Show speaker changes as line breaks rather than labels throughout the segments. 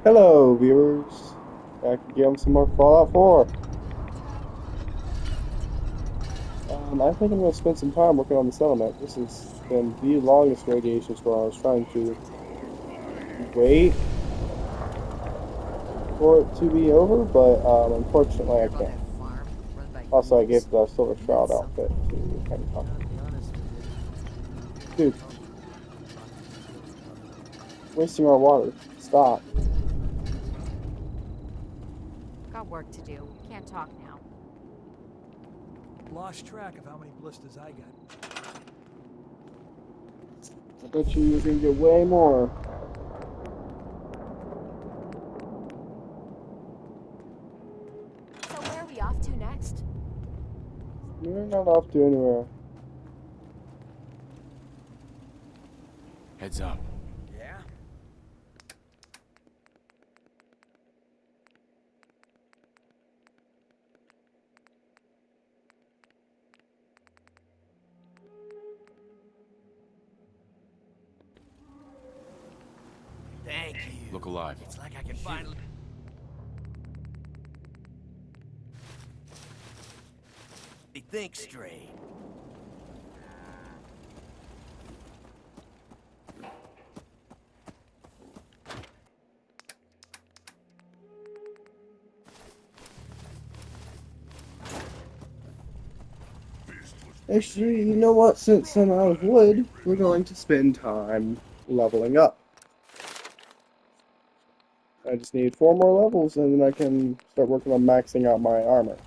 Hello, viewers. Back again with some more Fallout 4. I think I'm going to spend some time working on the settlement. This has been the longest radiation storm. I was trying to wait for it to be over, but unfortunately I
Hear about
can't.
that farm run by
Also, I
ghouls?
gave the Silver
Man,
Shroud
that's
outfit
something.
to Hancock.
Gotta be honest with you. You really
Dude,
taught me not to be guilty of it.
wasting our water. Stop.
Got work to do. Can't talk now.
Lost track of how many blisters I got.
I bet you were going to get way more.
So where are we off to next?
You're not off to anywhere.
Heads up.
Yeah?
Thank you.
Look alive.
It's like I can finally. Think straight.
Actually, you know what? Since I'm out of wood, we're going to spend time leveling up. I just need 4 more levels and then I can start working on maxing out my armor.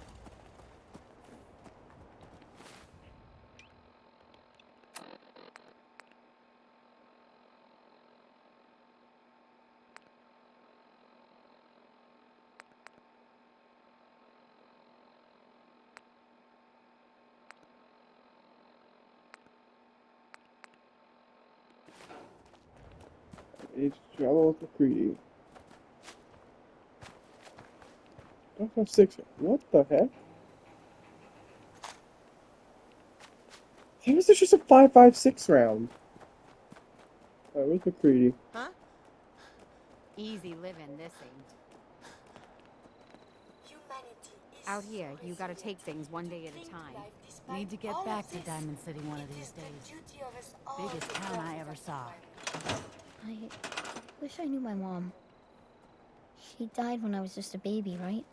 I need to travel with McCready. Don't have 6. What the heck? How is this just a 5.56 round? Alright, where's McCready?
Huh? Easy living, this ain't. Out here, you gotta take things one day at a time.
Need to get back to Diamond City one of these days. Biggest town I ever saw.
I wish I knew my mom. She died when I was just a baby, right?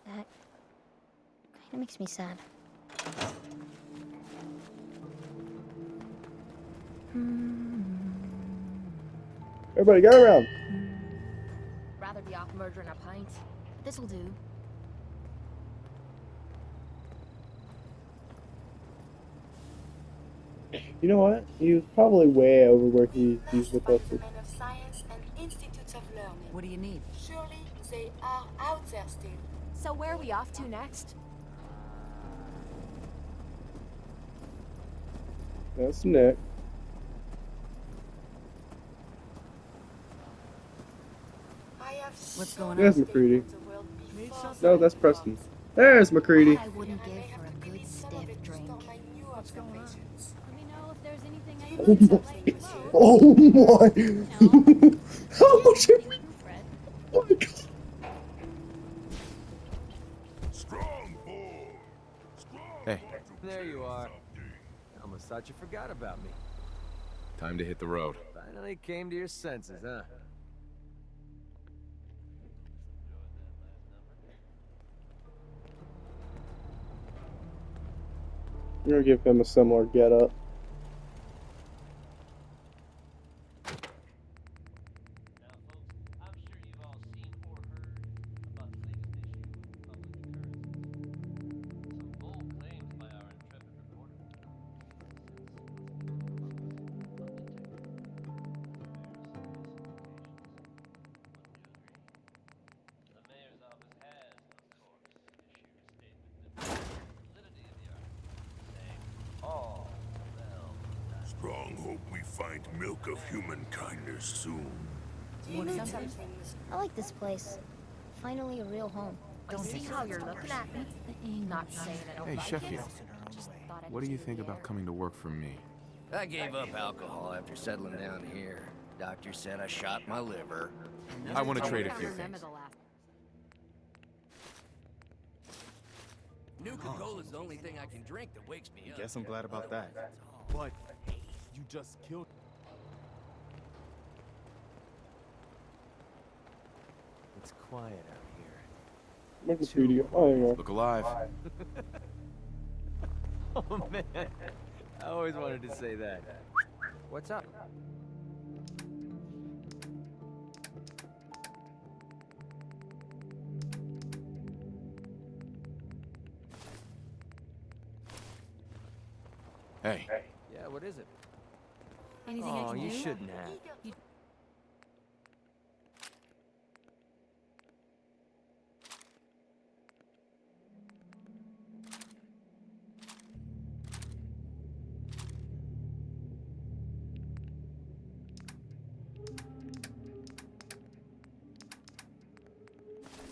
That kind of makes me sad.
Everybody, go around!
Rather be off murdering a pint.
This'll do.
You know what? He was probably way over where he's supposed to.
Department of Science and Institutes of Learning.
What do you need?
Surely they are out there still.
So where are we off to next?
That's Nick.
I have
What's
so
going
There's
on?
McCready.
the world
Need
before
something?
No, that's Preston. There's McCready.
I wouldn't give for a good stiff drink.
What's going on?
Let me know if there's anything I
Do
can
you
Oh
need
do.
my!
something, monsieur?
Oh my!
No.
How much have we?
Thank you, Fred.
Oh my god!
Hey,
There you are. Almost thought you forgot about me.
time to hit the road.
Finally came to your senses, huh?
I'm gonna give him a similar getup.
Strong hope we find milk of human kindness soon.
Do you need something, monsieur?
I like this place. Finally a real home.
I see how you're looking at me. Not saying I don't
Hey,
like
Sheffield.
it. Just thought I'd
What do you
do
think
the
about
air.
coming to work for me?
I gave up alcohol after settling down here. Doctor said I shot my liver.
I want to
Don't
trade a
ever
few
remember
things.
the last-
Nuka-Cola's the only thing I can drink that wakes me up.
Guess I'm glad about that. But you just killed.
It's quiet out here.
Make this video. Oh, there you go.
Look alive.
Oh man, I always wanted to say that. What's up?
Hey,
Yeah, what is it?
Anything I
Oh,
can
you
do?
shouldn't have.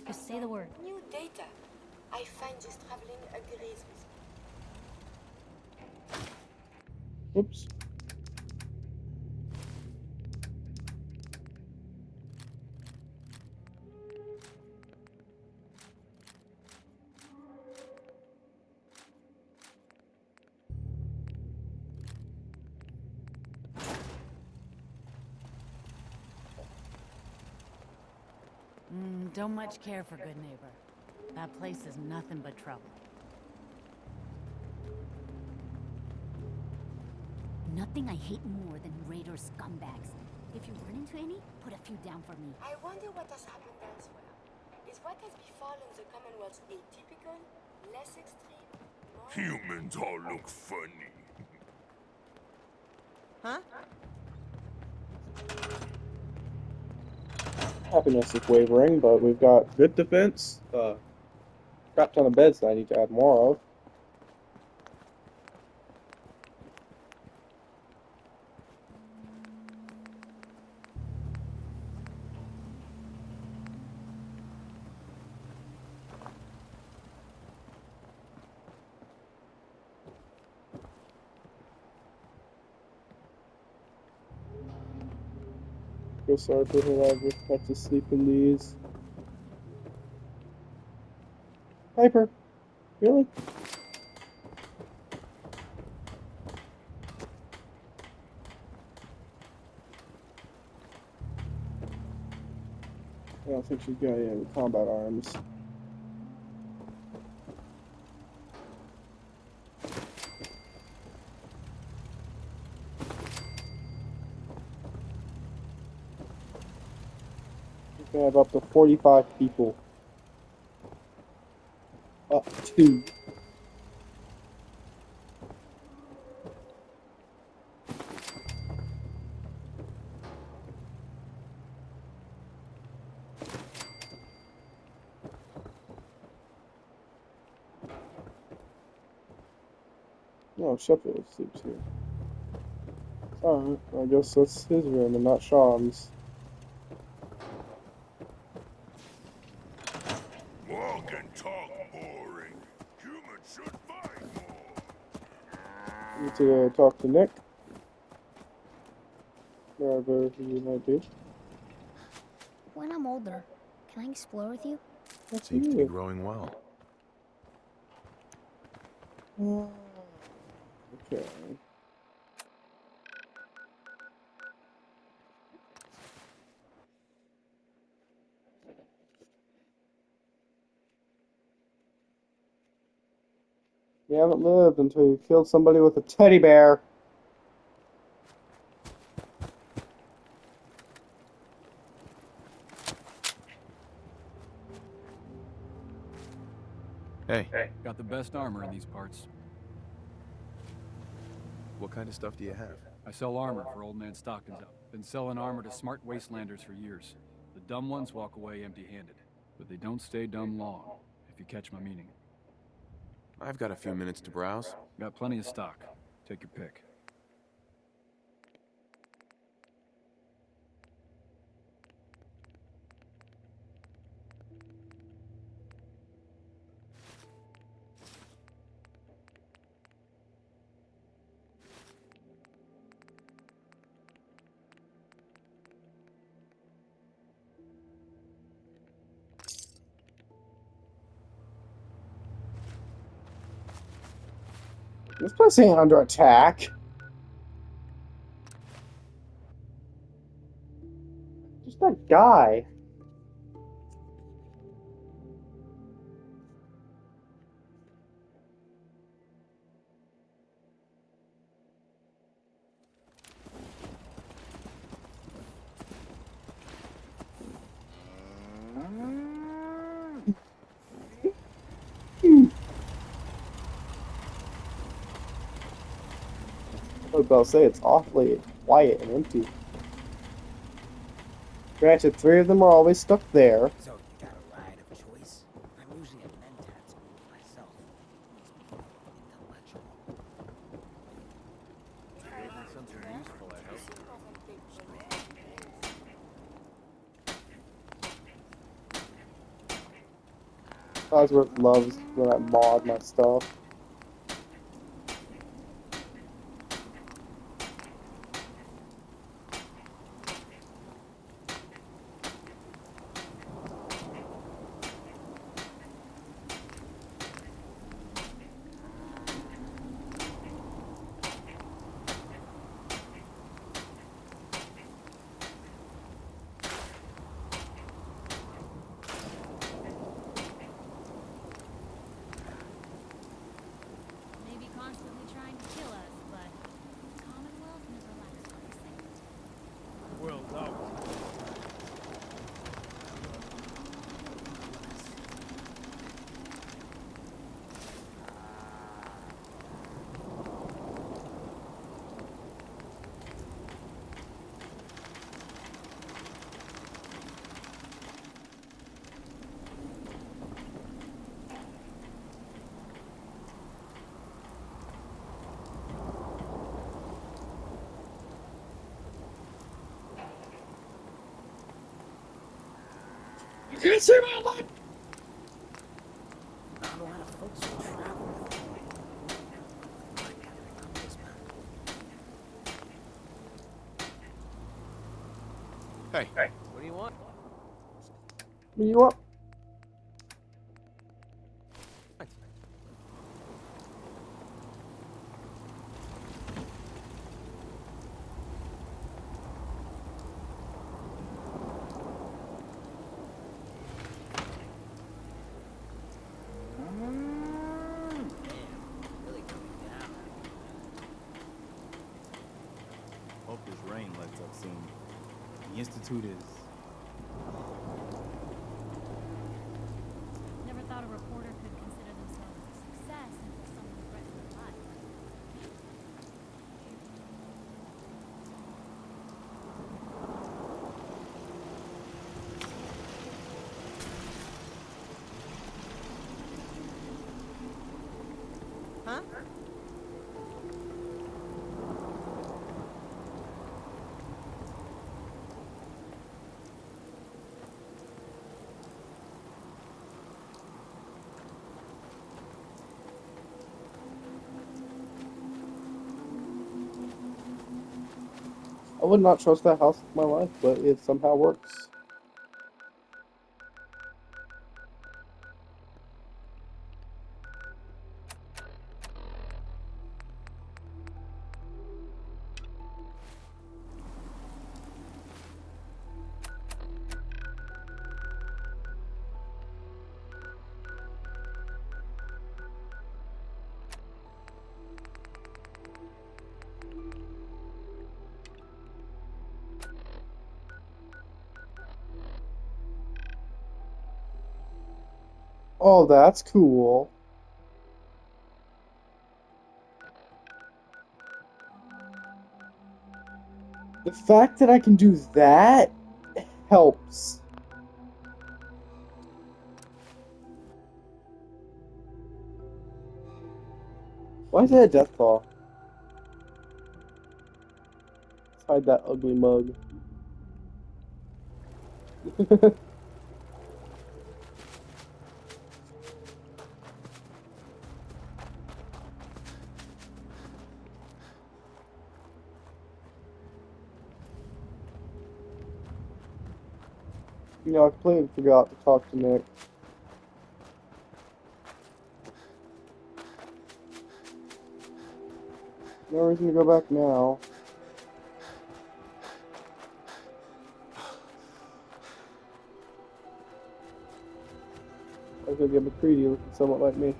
Just say the word.
New data. I find this traveling agrees with me.
Whoops.
Don't much care for Good Neighbor. That place is nothing but trouble.
Nothing I hate more than raider scumbags. If you run into any, put a few down for me.
I wonder what has happened elsewhere. Is what has befallen the Commonwealth atypical, less extreme, more...
Humans all look funny.
Happiness is wavering, but we've got good defense. Crap ton of beds that I need to add more of. Feel sorry for whoever have to sleep in these. Piper, really? I don't think she's got any combat arms. You can have up to 45 people. Up to. No, Sheffield sleeps here. Alright, I guess that's his room and not Sean's.
Walk and talk boring. Humans should fight more.
Need to talk to Nick. Wherever he might be.
When I'm older, can I explore with you?
That's
Seems to be
you.
growing well.
Okay. You haven't lived until you killed somebody with a teddy bear.
Hey,
Got the best armor in these parts.
what kind of stuff do you have?
I sell armor for Old Man Stockton's up. Been selling armor to smart wastelanders for years. The dumb ones walk away empty-handed. But they don't stay dumb long, if you catch my meaning.
I've got a few minutes to browse.
Got plenty of stock. Take your pick.
This place ain't under attack. Just that guy. I was about to say, it's awfully quiet and empty. Granted, 3 of them are always stuck there.
So you got a ride of choice? I'm usually a mentat school myself. Intellectual.
Something useful, I hope.
Cosworth loves when I mod my stuff.
Maybe constantly trying to kill us, but the Commonwealth never lacks what they say.
Well, no.
You can't see my light!
Not a lot of folks will travel with me. I'm gathering up this map.
Hey, what do you want?
What do you want?
Really coming down.
Hope this rain lets up soon. The Institute is...
Never thought a reporter could consider themselves a success until someone threatened their life.
Huh?
I would not trust that house with my life, but it somehow works. Oh, that's cool. The fact that I can do that helps. Why is that a death claw? Let's hide that ugly mug. You know, I completely forgot to talk to Nick. No reason to go back now. I could get McCready looking somewhat like me.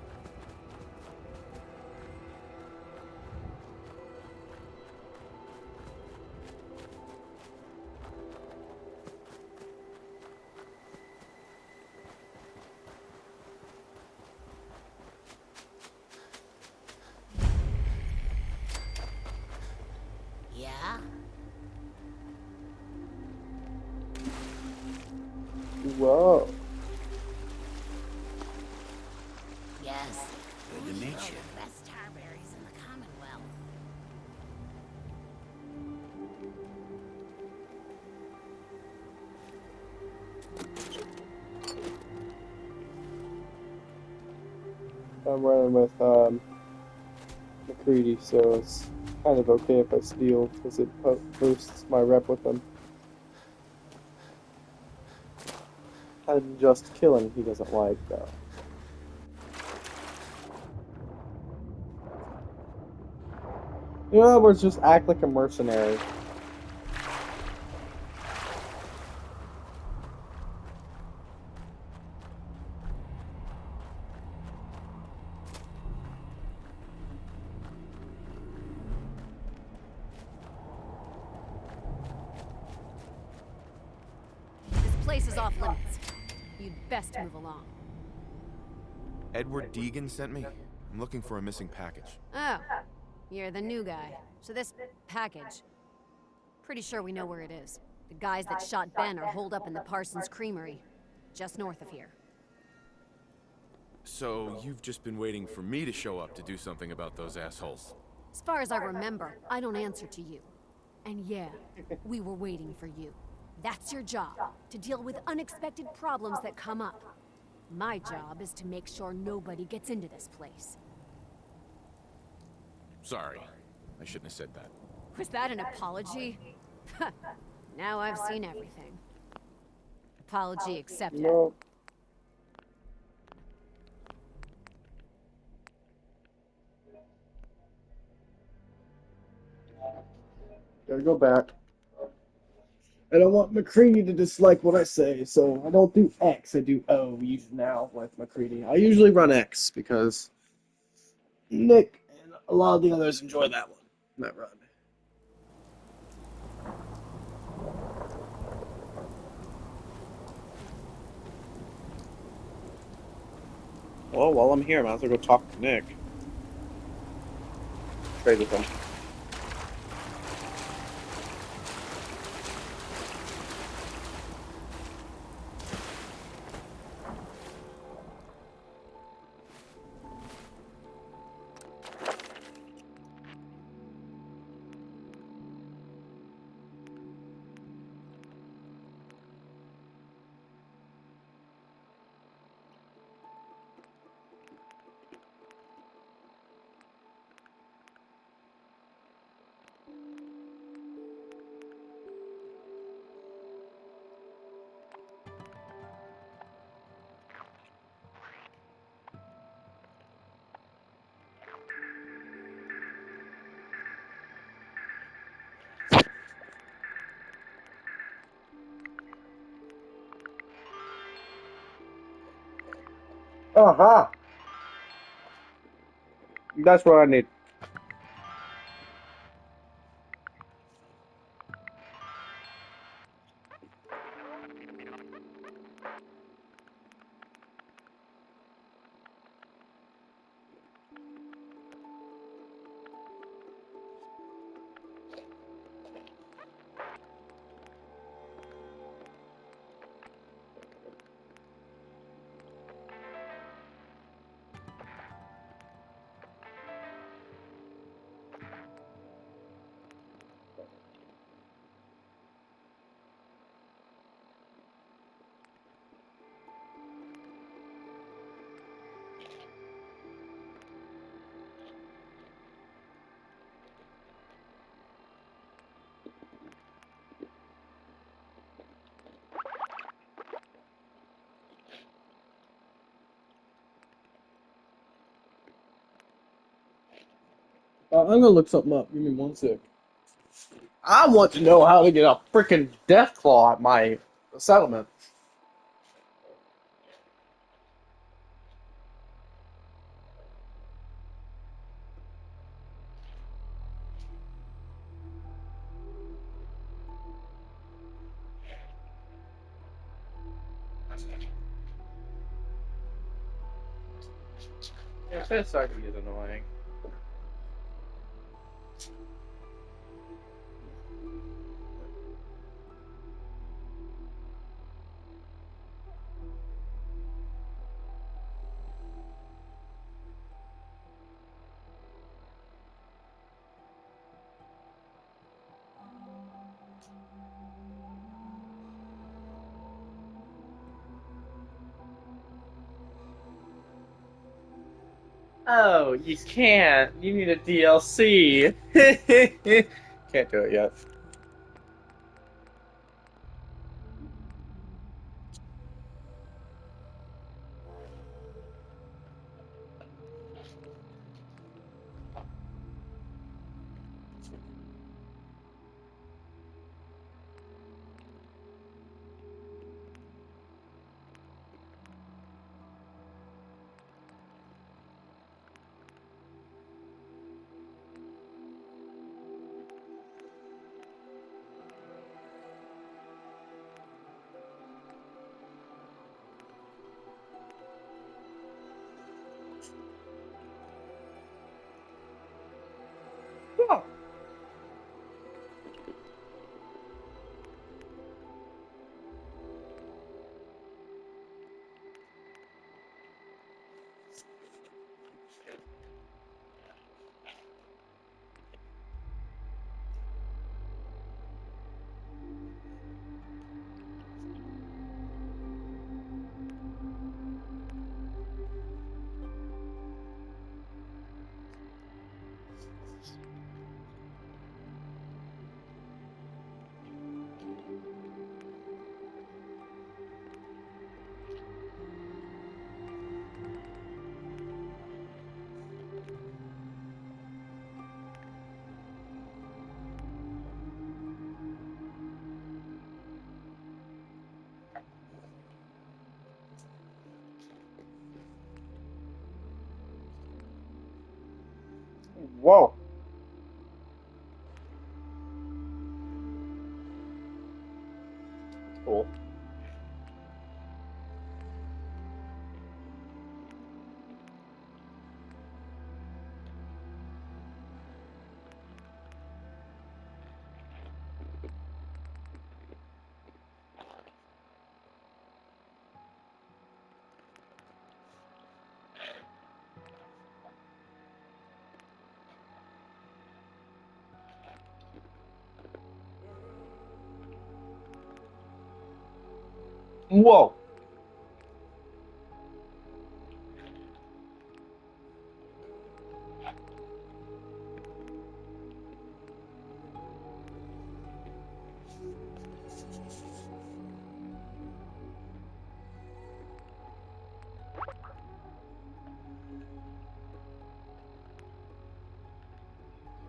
Yeah?
Whoa.
Yes.
Good to meet you.
The best tarberries in the Commonwealth.
I'm running with McCready, so it's kind of okay if I steal, because it boosts my rep with him. And just killing he doesn't like, though. In other words, just act like a mercenary.
This place is off limits. You'd best move along.
Edward Deegan sent me. I'm looking for a missing package.
Oh, you're the new guy. So this package, pretty sure we know where it is. The guys that shot Ben are holed up in the Parsons Creamery, just north of here.
So you've just been waiting for me to show up to do something about those assholes.
As far as I remember, I don't answer to you. And yeah, we were waiting for you. That's your job, to deal with unexpected problems that come up. My job is to make sure nobody gets into this place.
Sorry. I shouldn't have said that.
Was that an apology? Now I've seen everything. Apology accepted.
No. Gotta go back. I don't want McCready to dislike what I say, so I don't do X, I do O now with McCready. I usually run X because Nick and a lot of the others enjoy that one, that run. Well, while I'm here, I might as well go talk to Nick. Trade with him. Uh-huh. That's what I need. I'm gonna look something up. Give me 1 sec. I want to know how to get a freaking death claw at my settlement. Yeah, this actually is annoying. Oh, you can't. You need a DLC. Can't do it yet. Oh. Whoa. Cool. Whoa.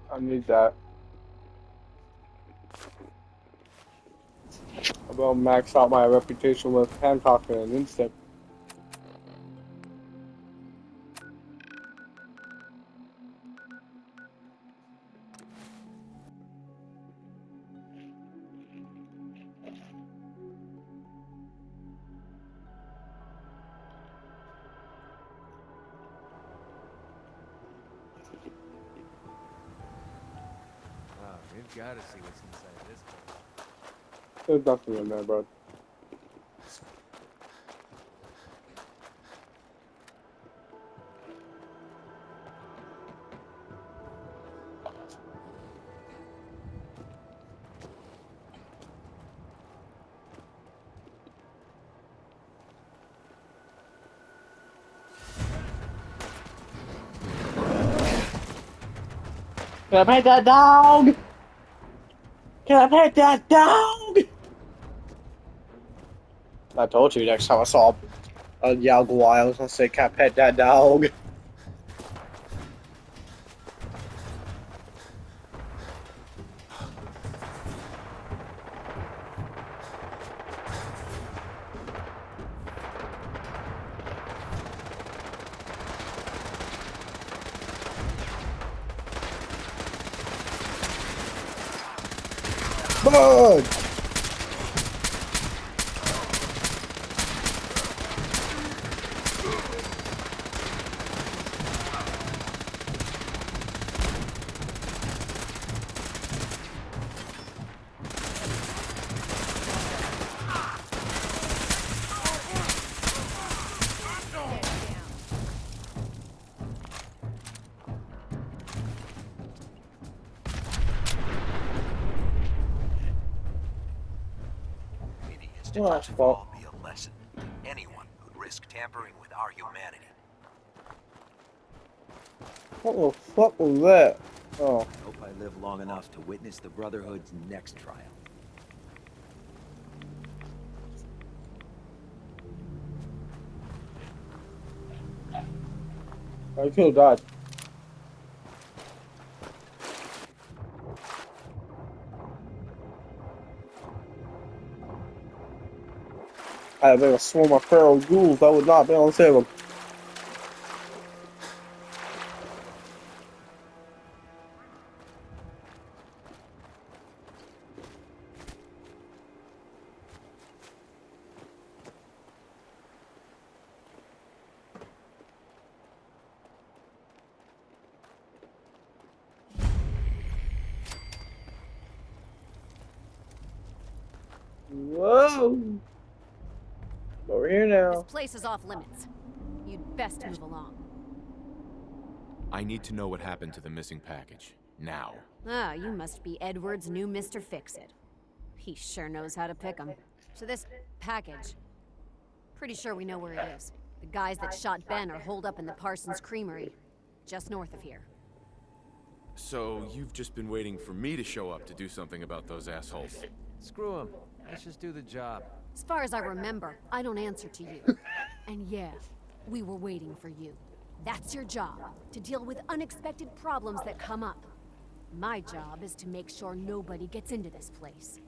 I need that. I'm gonna max out my reputation with Hancock in an instant.
Wow, we've got to see what's inside this place.
There's nothing in there, bro. Can I pet that dog? Can I pet that dog? I told you next time I saw a Yaguai, I was gonna say, can I pet that dog? Come on!
It must all be a lesson. Anyone could risk tampering with our humanity.
What the fuck was that? Oh.
I hope I live long enough to witness the Brotherhood's next trial.
I could have died. I had a swarm of feral ghouls. I would not be able to save them. Whoa! Over here now.
This place is off limits. You'd best move along.
I need to know what happened to the missing package. Now.
Ah, you must be Edward's new Mr. Fix-It. He sure knows how to pick 'em. So this package... Pretty sure we know where it is. The guys that shot Ben are holed up in the Parsons Creamery, just north of here.
So, you've just been waiting for me to show up to do something about those assholes.
Screw him. Let's just do the job.
As far as I remember, I don't answer to you. And yeah, we were waiting for you. That's your job, to deal with unexpected problems that come up. My job is to make sure nobody gets into this place.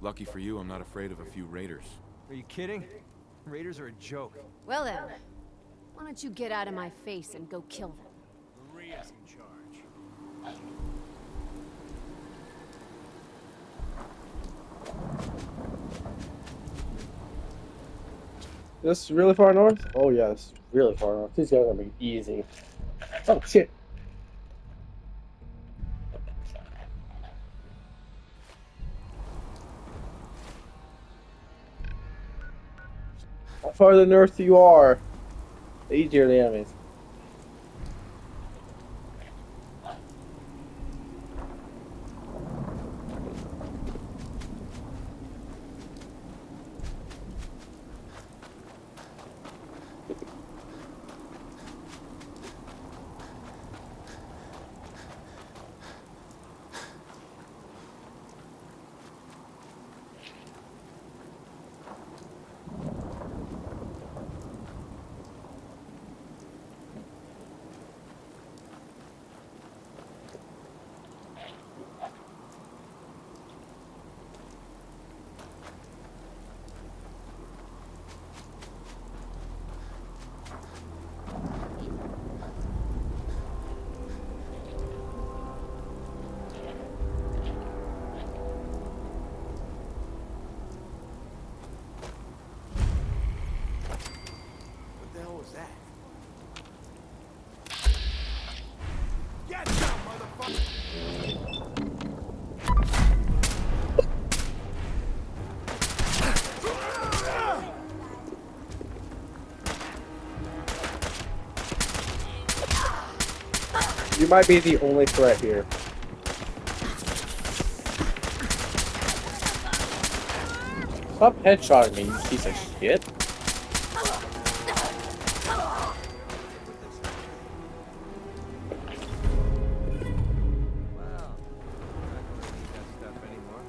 Lucky for you, I'm not afraid of a few raiders.
Are you kidding? Raiders are a joke.
Well then, why don't you get out of my face and go kill them?
Maria's in charge.
This is really far north? Oh yeah, this is really far north. These guys are gonna be easy. Oh shit. How farther north you are, the easier the enemies.
What the hell was that?
Get down, motherfucker!
You might be the only threat here. Stop headshotting me, you piece of shit.
Well, I'm not gonna need that stuff anymore.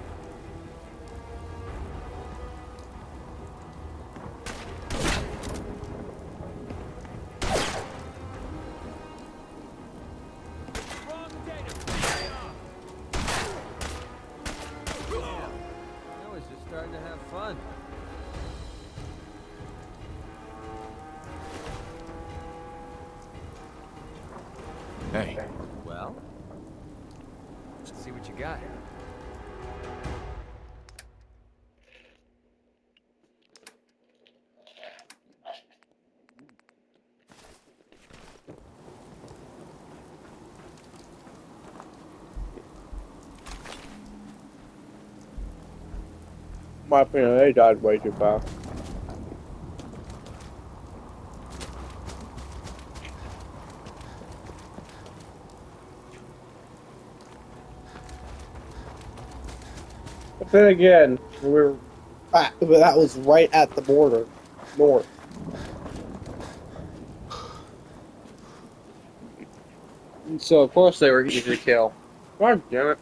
Now it's just starting to have fun.
Hey.
Well, let's see what you got.
my opinion, they died way too fast. But then again, that was right at the border, north. And so of course they were easy to kill. God damn it.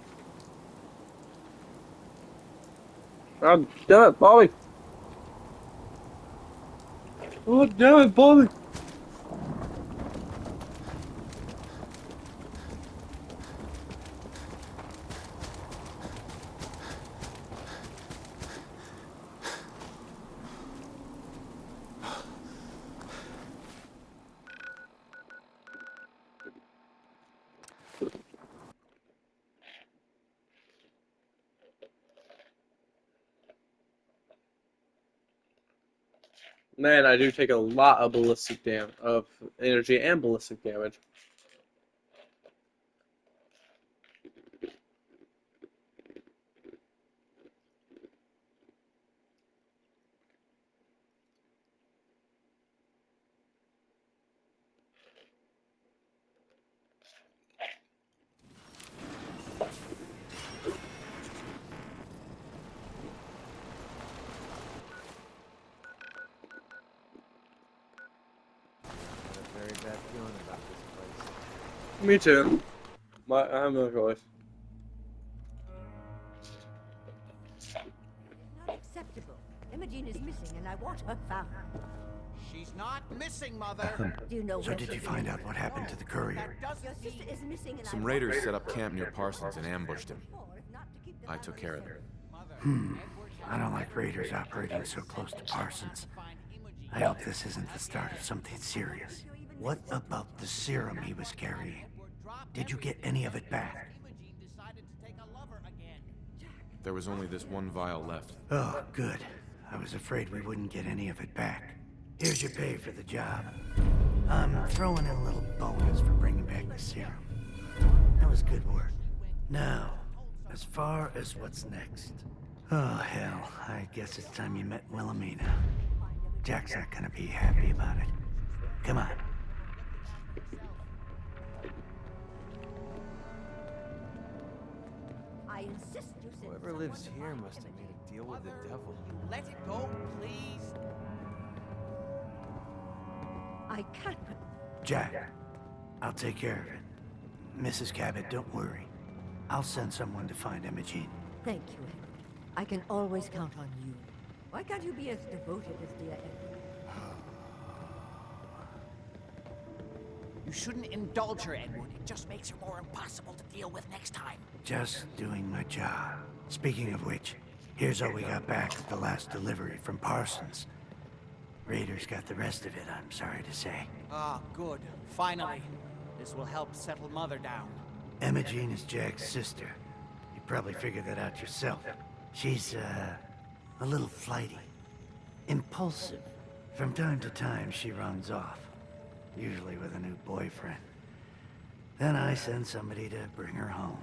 God damn it, Bobby. God damn it, Bobby. Man, I do take a lot of energy and ballistic damage.
Very bad feeling about this place.
Me too. I have no choice.
Not acceptable. Imogen is missing and I want her found.
She's not missing, Mother.
Do you know
So
where
did
she
you
is?
find out what happened to the courier?
Your sister is missing and
Some raiders set up camp near Parsons and ambushed him. I took care of them.
I don't like raiders operating so close to Parsons. I hope this isn't the start of something serious. What about the serum he was carrying? Did you get any of it back?
There was only this one vial left.
Oh, good. I was afraid we wouldn't get any of it back. Here's your pay for the job. I'm throwing in a little bonus for bringing back the serum. That was good work. Now, as far as what's next. Oh, hell. I guess it's time you met Wilhelmina. Jack's not gonna be happy about it. Come on.
I insist you send
Whoever lives here must have made a deal with the devil.
Let it go, please.
I can't.
Jack, I'll take care of it. Mrs. Cabot, don't worry. I'll send someone to find Imogen.
Thank you, Edward. I can always count on you. Why can't you be as devoted as dear Edward?
You shouldn't indulge her, Edward. It just makes her more impossible to deal with next time.
Just doing my job. Speaking of which, here's all we got back at the last delivery from Parsons. Raiders got the rest of it, I'm sorry to say.
Ah, good. Finally. This will help settle Mother down.
Imogen is Jack's sister. You probably figured that out yourself. She's, a little flighty. Impulsive. From time to time, she runs off. Usually with a new boyfriend. Then I send somebody to bring her home.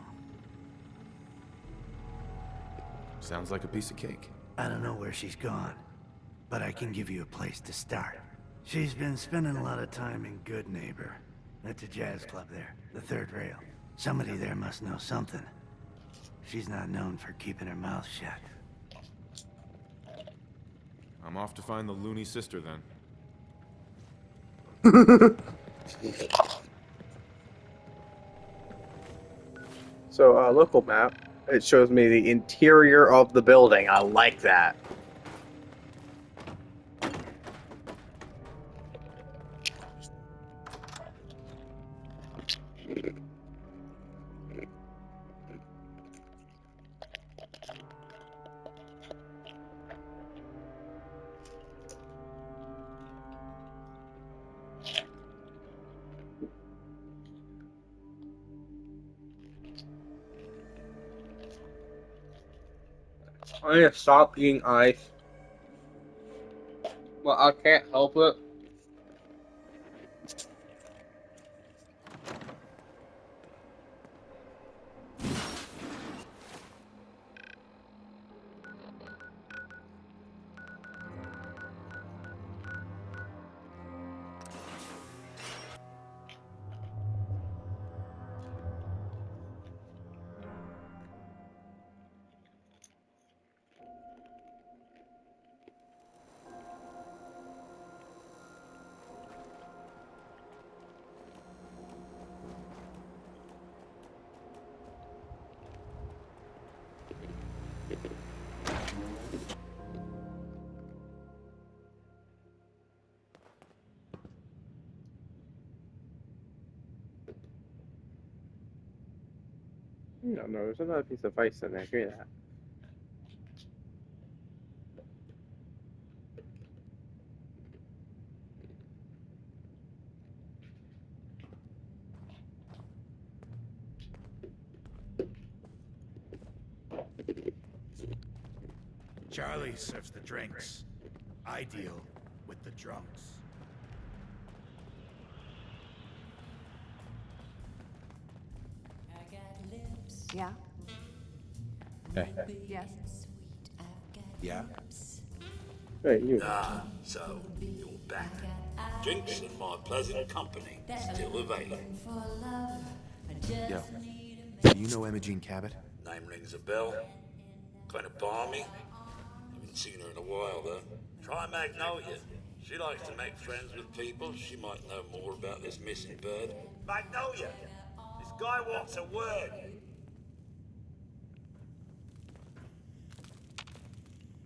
Sounds like a piece of cake.
I don't know where she's gone, but I can give you a place to start. She's been spending a lot of time in Good Neighbor. That's a jazz club there, the third rail. Somebody there must know something. She's not known for keeping her mouth shut.
I'm off to find the loony sister then.
So, local map. It shows me the interior of the building. I like that. I need to stop eating ice. Well, I can't help it. No, there's another piece of ice in there. Give me that.
Charlie serves the drinks. I deal with the drunks.
Yeah?
Hey.
Yes?
Yeah?
Hey, you.
Ah, so you're back. Drinks in my pleasant company, still available.
Yo. Do you know Imogene Cabot?
Name rings a bell. Kind of balmy. Haven't seen her in a while, though. Try Magnolia. She likes to make friends with people. She might know more about this missing bird. Magnolia! This guy wants a word.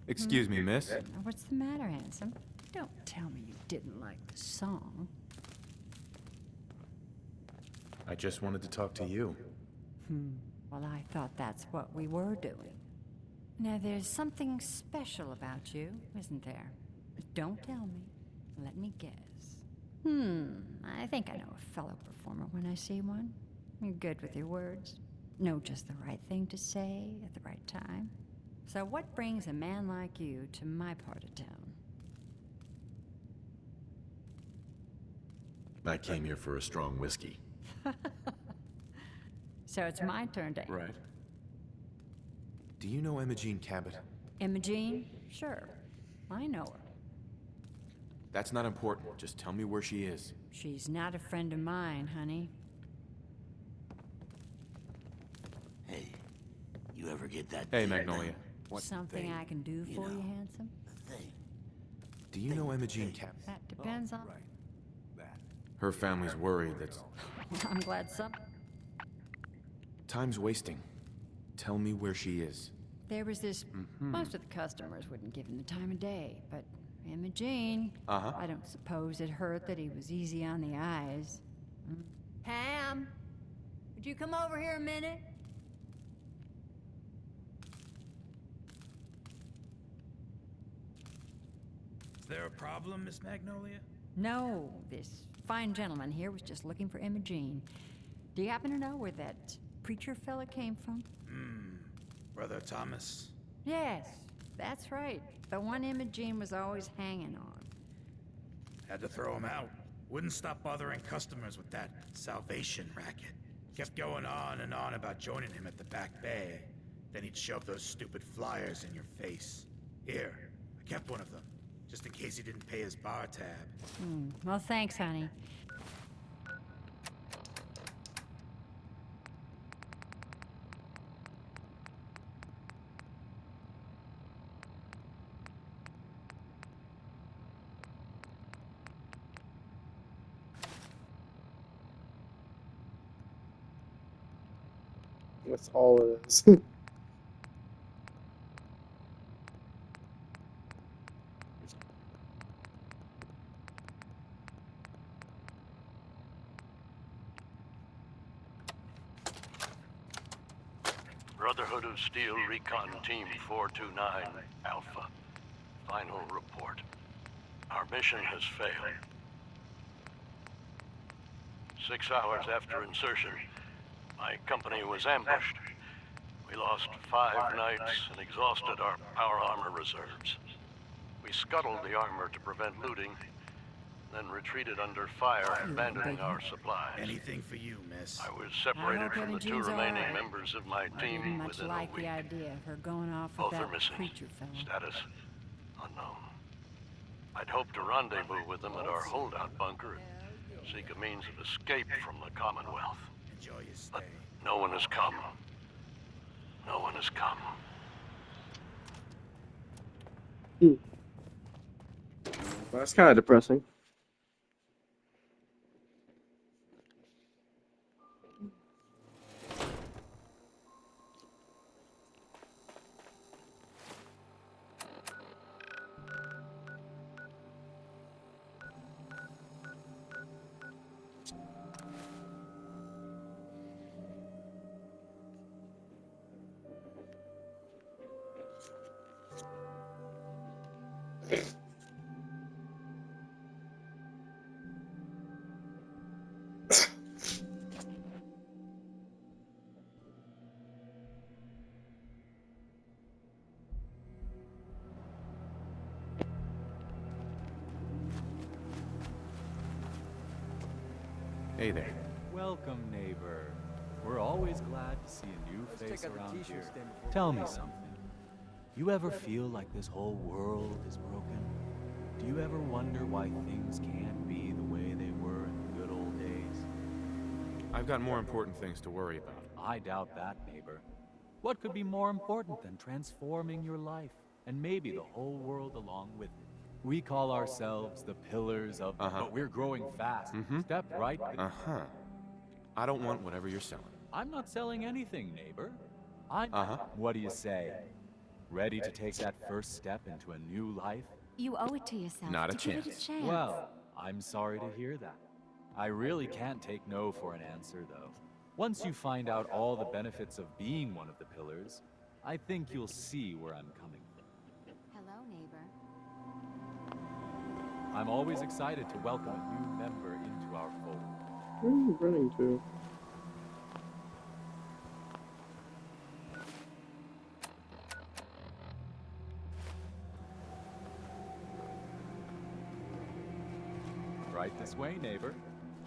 Excuse me, miss.
What's the matter, handsome? Don't tell me you didn't like the song.
I just wanted to talk to you.
Well, I thought that's what we were doing. Now, there's something special about you, isn't there? Don't tell me. Let me guess. I think I know a fellow performer when I see one. You're good with your words. Know just the right thing to say at the right time. So what brings a man like you to my part of town?
I came here for a strong whiskey.
So it's my turn to...
Right. Do you know Imogene Cabot?
Imogene? Sure. I know her.
That's not important. Just tell me where she is.
She's not a friend of mine, honey.
Hey, you ever get that?
Hey, Magnolia.
Something I can do for you, handsome?
Do you know Imogene Cabot?
That depends on...
Her family's worried that
I'm glad some...
time's wasting. Tell me where she is.
There was this... Most of the customers wouldn't give him the time of day, but Imogene...
Uh-huh.
I don't suppose it hurt that he was easy on the eyes.
Pam, would you come over here a minute?
Is there a problem, Miss Magnolia?
No, this fine gentleman here was just looking for Imogene. Do you happen to know where that preacher fella came from?
Brother Thomas?
Yes, that's right. The one Imogene was always hanging on.
Had to throw him out. Wouldn't stop bothering customers with that salvation racket. Kept going on and on about joining him at the back bay. Then he'd shove those stupid flyers in your face. Here, I kept one of them, just in case he didn't pay his bar tab.
Well, thanks, honey.
That's all it is.
Brotherhood of Steel Recon Team 429, Alpha. Final report. Our mission has failed. 6 hours after insertion, my company was ambushed. We lost 5 knights and exhausted our power armor reserves. We scuttled the armor to prevent looting, then retreated under fire, abandoning our supplies.
Anything for you, miss.
I was separated from the 2 remaining members of my
I
team
didn't much
within
like
a week.
the idea of her going off with
Both are
that
missing.
preacher fella.
Status unknown. I'd hoped to rendezvous with them at our holdout bunker and seek a means of escape from the Commonwealth.
Enjoy your stay.
But no one has come. No one has come.
That's kind of depressing.
Hey there.
Welcome, neighbor. We're always glad to see a new face around here. Tell me something. You ever feel like this whole world is broken? Do you ever wonder why things can't be the way they were in the good old days?
I've got more important things to worry about.
I doubt that, neighbor. What could be more important than transforming your life, and maybe the whole world along with it? We call ourselves the Pillars of... But we're growing fast. Step right...
I don't want whatever you're selling.
I'm not selling anything, neighbor. I'm... What do you say? Ready to take that first step into a new life?
You owe it to yourself.
Not a
to give it
chance.
a chance.
Well, I'm sorry to hear that. I really can't take no for an answer, though. Once you find out all the benefits of being one of the Pillars, I think you'll see where I'm coming from.
Hello, neighbor.
I'm always excited to welcome a new member into our fold.
Where are you running to?
Right this way, neighbor.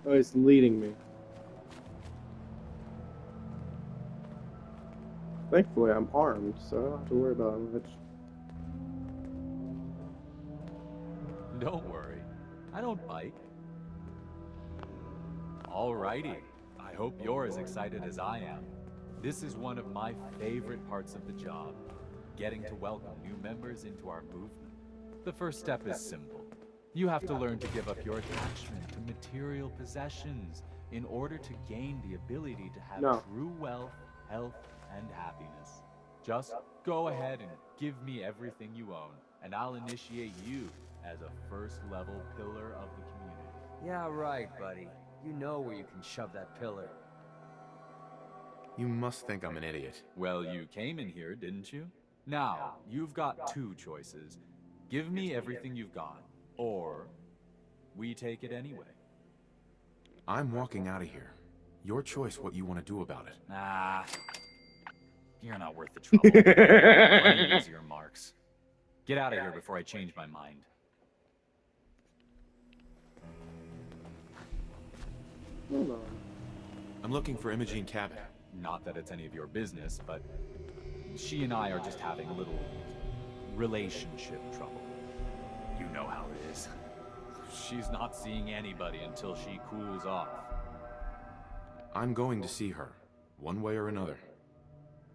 Oh, he's leading me. Thankfully, I'm armed, so I don't have to worry about it much.
Don't worry. I don't bite. Alrighty. I hope you're as excited as I am. This is one of my favorite parts of the job. Getting to welcome new members into our movement. The first step is simple. You have to learn to give up your attachment to material possessions in order to gain the ability to have true wealth, health, and happiness. Just go ahead and give me everything you own, and I'll initiate you as a first-level pillar of the community.
Yeah, right, buddy. You know where you can shove that pillar.
You must think I'm an idiot.
Well, you came in here, didn't you? Now, you've got two choices. Give me everything you've got, or we take it anyway.
I'm walking out of here. Your choice what you want to do about it.
Nah. You're not worth the trouble. Plenty easier marks. Get out of here before I change my mind.
Hold on.
I'm looking for Imogene Cabot.
Not that it's any of your business, but she and I are just having a little relationship trouble. You know how it is. She's not seeing anybody until she cools off.
I'm going to see her, one way or another.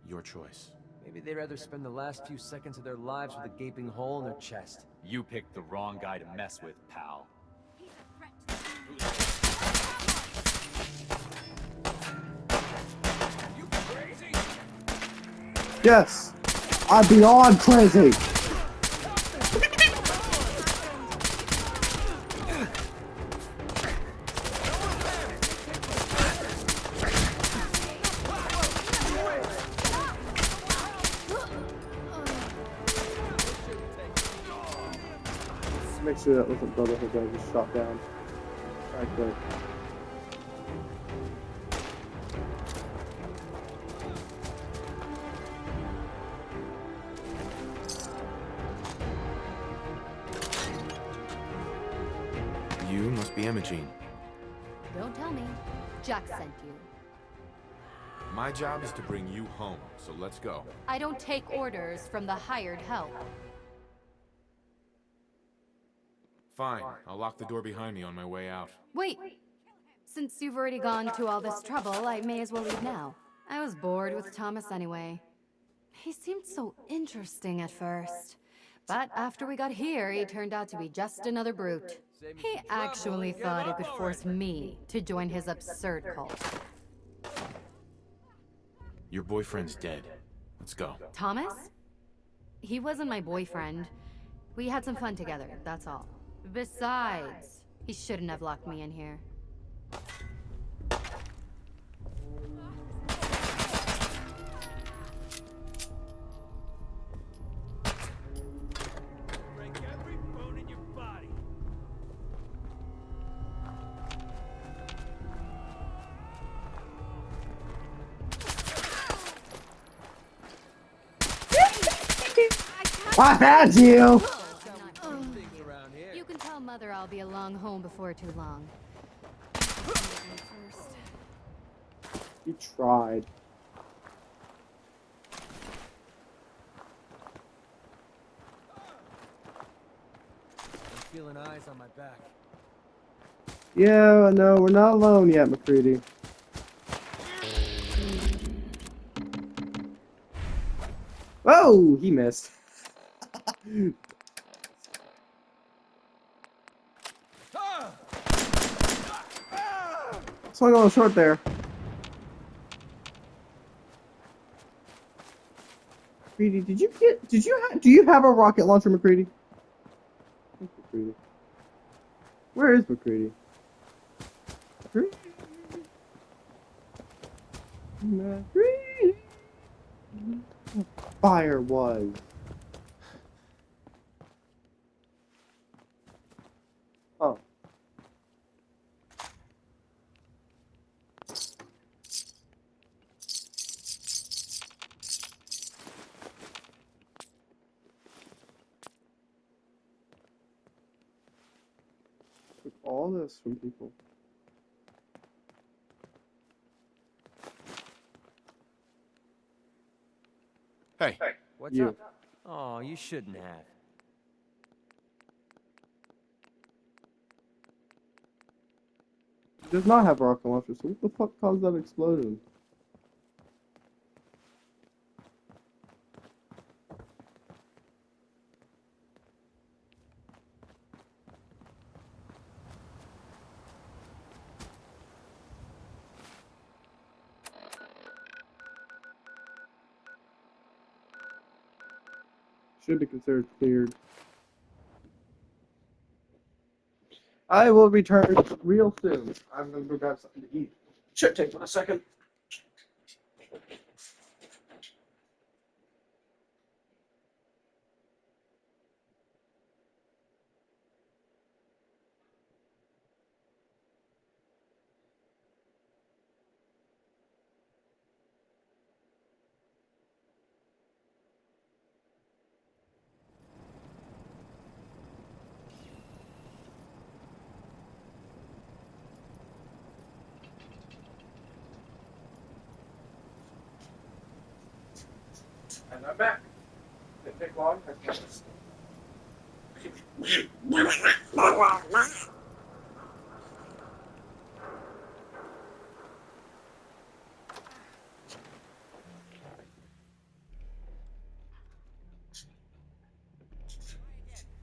Your choice.
Maybe they'd rather spend the last few seconds of their lives with a gaping hole in their chest.
You picked the wrong guy to mess with, pal.
You crazy?
Yes! I'm beyond crazy! Make sure that wasn't Brotherhood that I just shot down. Alright, good.
You must be Imogene.
Don't tell me. Jack sent you.
My job is to bring you home, so let's go.
I don't take orders from the hired help.
Fine, I'll lock the door behind me on my way out.
Wait! Since you've already gone to all this trouble, I may as well leave now. I was bored with Thomas anyway. He seemed so interesting at first. But after we got here, he turned out to be just another brute. He actually thought he could force me to join his absurd cult.
Your boyfriend's dead. Let's go.
Thomas? He wasn't my boyfriend. We had some fun together, that's all. Besides, he shouldn't have locked me in here.
Break every bone in your body.
I had you!
You can tell Mother I'll be along home before too long.
He tried.
I'm feeling eyes on my back.
Yeah, no, we're not alone yet, McCready. Oh, he missed. Swung on short there. McCready, do you have a rocket launcher, McCready? McCready. Where is McCready? McCready. Fire was. Oh. Took all this from people.
Hey.
What's
You.
up? Oh, you shouldn't have.
He does not have a rocket launcher, so what the fuck caused that explosion? Should be considered cleared. I will return real soon. I'm gonna go grab something to eat. Should take a second. And I'm back. Didn't take long. I promise.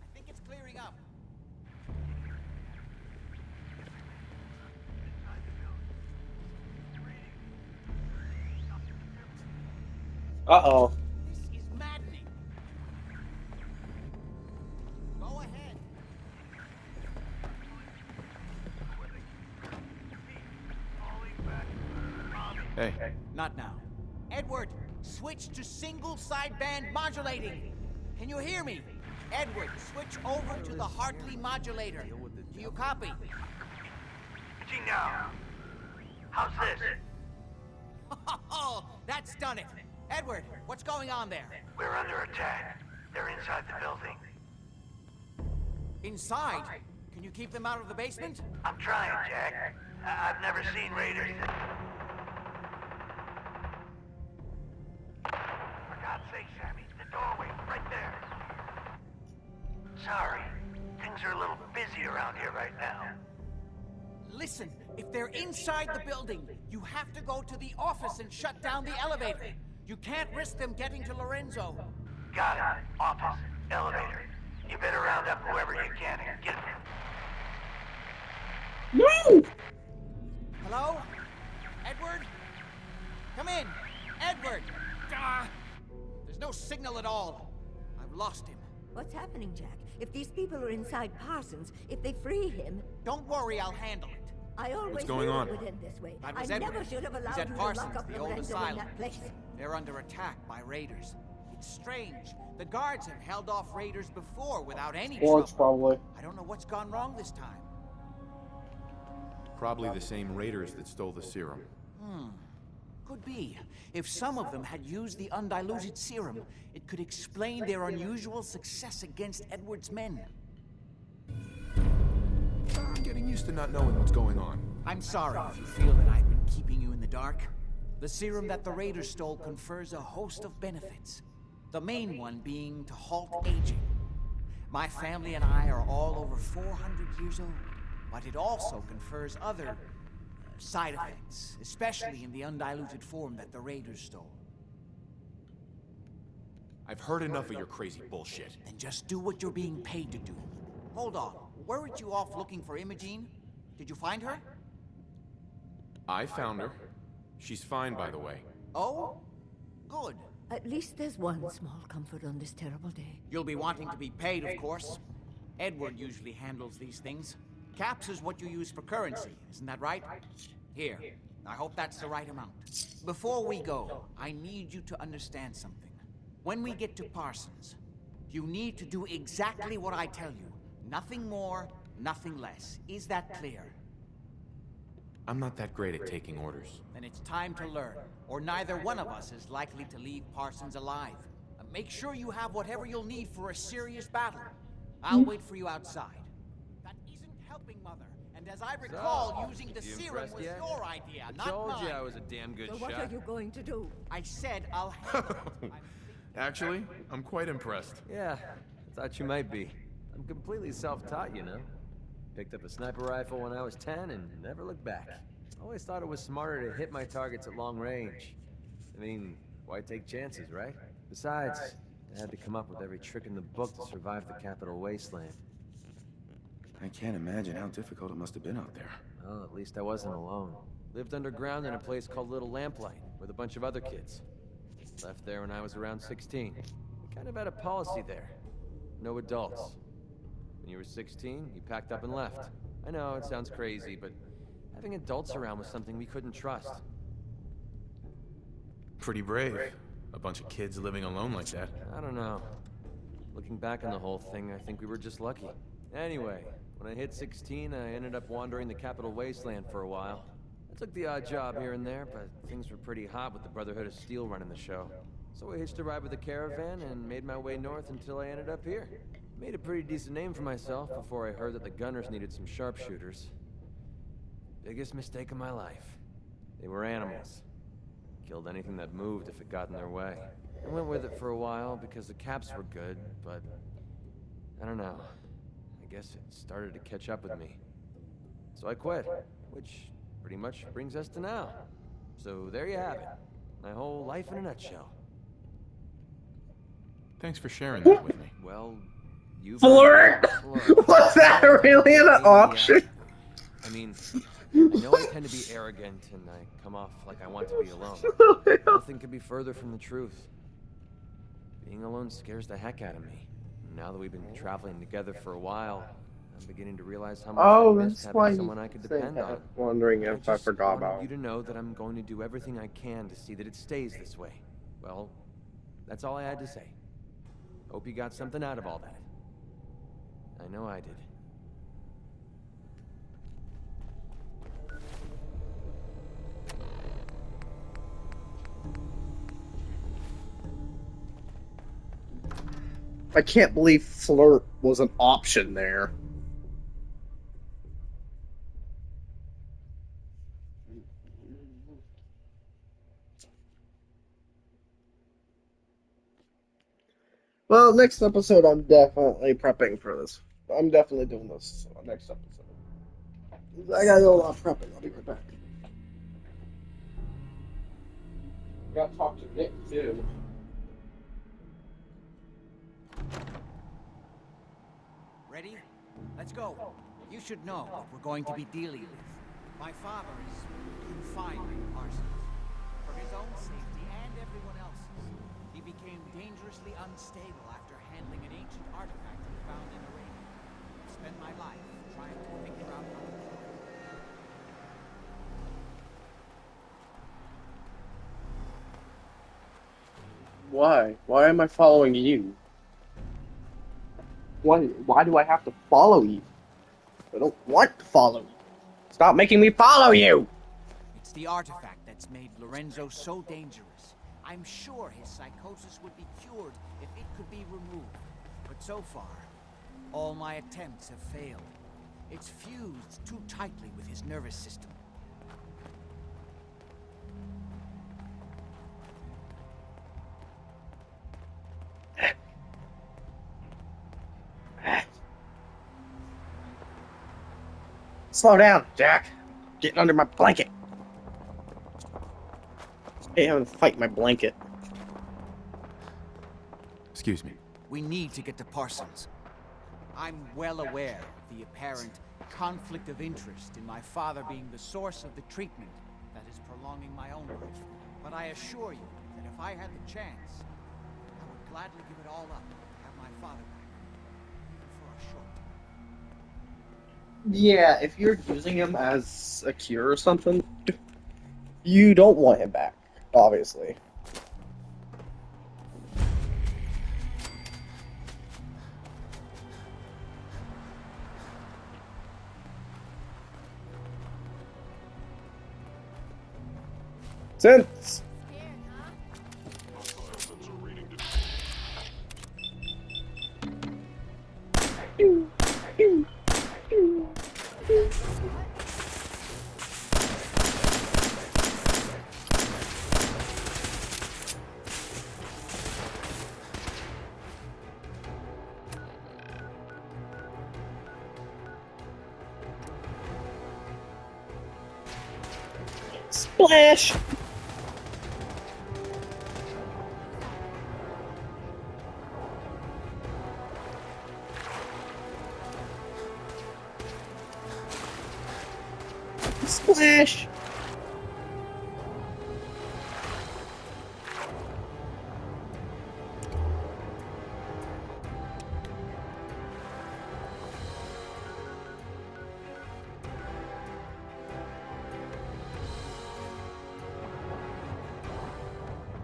I think it's clearing up.
Uh-oh.
This is maddening. Go ahead.
Hey.
Not now. Edward, switch to single sideband modulating. Can you hear me? Edward, switch over to the Hartley modulator. Do you copy?
Now, how's this?
Oh, that's done it. Edward, what's going on there?
We're under attack. They're inside the building.
Inside? Can you keep them out of the basement?
I'm trying, Jack. I've never seen raiders. For God's sake, Sammy, the doorway, right there. Sorry, things are a little busy around here right now.
Listen, if they're inside the building, you have to go to the office and shut down the elevator. You can't risk them getting to Lorenzo.
Got it. Office, elevator. You better round up whoever you can and get them.
No!
Hello? Edward? Come in. Edward! Ah, there's no signal at all. I've lost him.
What's happening, Jack? If these people are inside Parsons, if they free him...
Don't worry, I'll handle it.
I always
What's going
knew
on?
it would end this way.
That
I
was Edward.
never should have
He's
allowed
at
you
Parsons,
to lock up
the old
Lorenzo in
asylum.
that place.
They're under attack by raiders. It's strange. The guards have held off raiders before without any
Sports,
trouble.
probably.
I don't know what's gone wrong this time.
Probably the same raiders that stole the serum.
Could be. If some of them had used the undiluted serum, it could explain their unusual success against Edward's men.
I'm getting used to not knowing what's going on.
I'm sorry if you feel that I've been keeping you in the dark. The serum that the Raiders stole confers a host of benefits. The main one being to halt aging. My family and I are all over 400 years old, but it also confers other side effects, especially in the undiluted form that the Raiders stole.
I've heard enough of your crazy bullshit.
Then just do what you're being paid to do. Hold on, weren't you off looking for Imogene? Did you find her?
I found her. She's fine, by the way.
Oh? Good.
At least there's one small comfort on this terrible day.
You'll be wanting to be paid, of course. Edward usually handles these things. Caps is what you use for currency, isn't that right? Here, I hope that's the right amount. Before we go, I need you to understand something. When we get to Parsons, you need to do exactly what I tell you. Nothing more, nothing less. Is that clear?
I'm not that great at taking orders.
Then it's time to learn, or neither one of us is likely to leave Parsons alive. Make sure you have whatever you'll need for a serious battle. I'll wait for you outside. That isn't helping, Mother. And as I recall, using the serum was your idea, not mine.
I told you I was a damn good
So
shot.
what are you going to do?
I said I'll handle it.
Actually, I'm quite impressed.
Yeah, I thought you might be. I'm completely self-taught, you know. Picked up a sniper rifle when I was 10 and never looked back. Always thought it was smarter to hit my targets at long range. I mean, why take chances, right? Besides, I had to come up with every trick in the book to survive the Capital Wasteland.
I can't imagine how difficult it must have been out there.
Well, at least I wasn't alone. Lived underground in a place called Little Lamplight with a bunch of other kids. Left there when I was around 16. We kind of had a policy there. No adults. When you were 16, you packed up and left. I know, it sounds crazy, but having adults around was something we couldn't trust.
Pretty brave. A bunch of kids living alone like that.
I don't know. Looking back on the whole thing, I think we were just lucky. Anyway, when I hit 16, I ended up wandering the Capital Wasteland for a while. I took the odd job here and there, but things were pretty hot with the Brotherhood of Steel running the show. So I hitched a ride with a caravan and made my way north until I ended up here. Made a pretty decent name for myself before I heard that the Gunners needed some sharpshooters. Biggest mistake of my life. They were animals. Killed anything that moved if it got in their way. I went with it for a while because the Caps were good, but I don't know. I guess it started to catch up with me. So I quit, which pretty much brings us to now. So there you have it. My whole life in a nutshell.
Thanks for sharing that with me.
Well, you
Flirt? Was that really an option?
I mean, I know I tend to be arrogant and I come off like I want to be alone. Nothing could be further from the truth. Being alone scares the heck out of me. Now that we've been traveling together for a while, I'm beginning to realize how much I miss having someone I could depend on.
Wondering if I forgot
wanted
about
you to know that I'm going to do everything I can to see that it stays this way. Well, that's all I had to say. Hope you got something out of all that. I know I did.
I can't believe flirt was an option there. Well, next episode, I'm definitely prepping for this. I'm definitely doing this next episode. I gotta do a lot of prepping. I'll be right back. I gotta talk to Nick, too.
Ready? Let's go. You should know what we're going to be dealing with. My father is confined in Parsons. For his own safety and everyone else's, he became dangerously unstable after handling an ancient artifact he found in Arabia. I spent my life trying to figure out how to kill him.
Why? Why am I following you? Why do I have to follow you? I don't want to follow you. Stop making me follow you!
It's the artifact that's made Lorenzo so dangerous. I'm sure his psychosis would be cured if it could be removed. But so far, all my attempts have failed. It's fused too tightly with his nervous system.
Slow down, Jack. Getting under my blanket. Hey, having to fight my blanket.
Excuse me.
We need to get to Parsons. I'm well aware of the apparent conflict of interest in my father being the source of the treatment that is prolonging my own life. But I assure you that if I had the chance, I would gladly give it all up to have my father back, even for a short time.
Yeah, if you're using him as a cure or something, you don't want him back, obviously. Since Splash! Splash!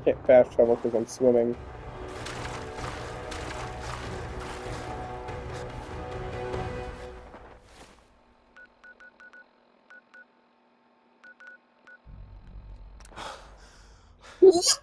Can't fast travel because I'm swimming. What?